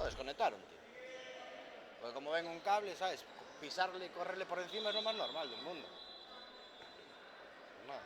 Lo desconectaron, tío. Porque como ven un cable, ¿sabes? Pisarle y correrle por encima es lo más normal del mundo. Pues nada.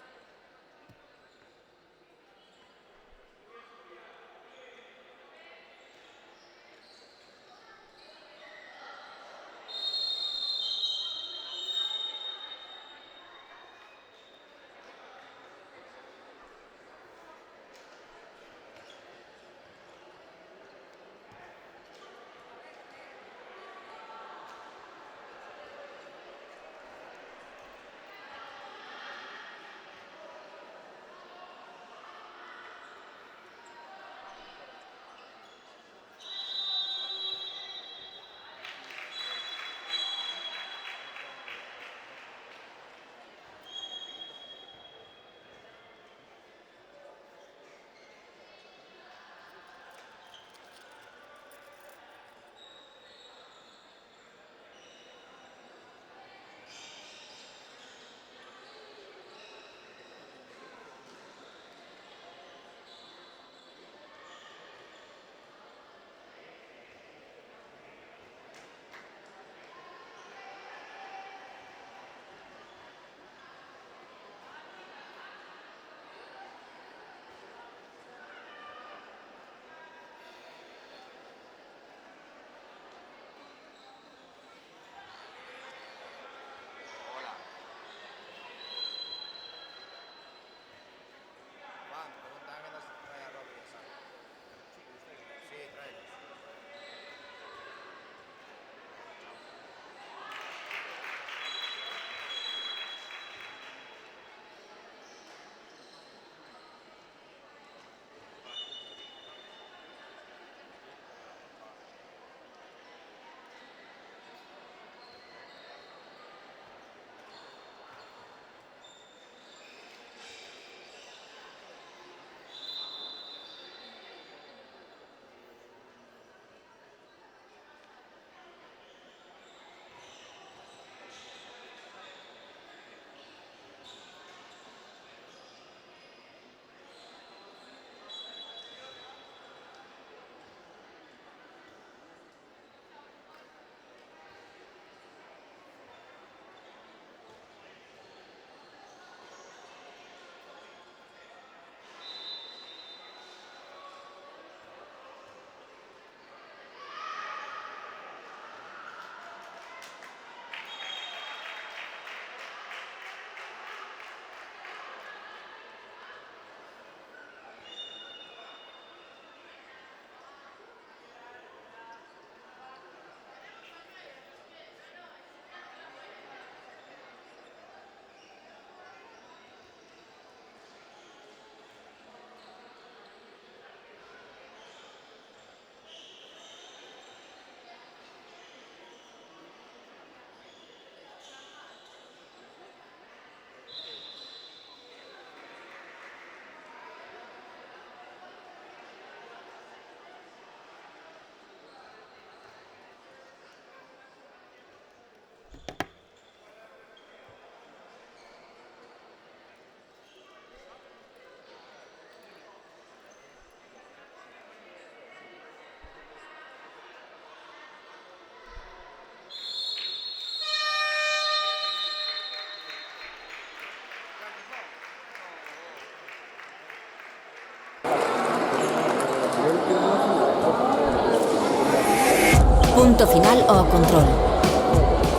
Punto final o control.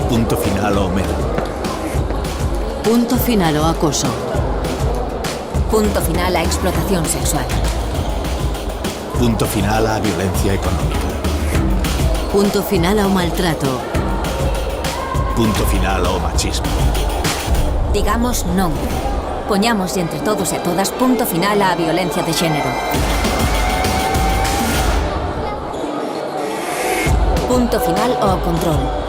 Punto final o Homero. Punto final o acoso. Punto final a explotación sexual. Punto final a violencia económica. Punto final ao maltrato. Punto final ao machismo. Digamos non. Poñamos entre todos e todas punto final á violencia de xénero. Punto final ao control.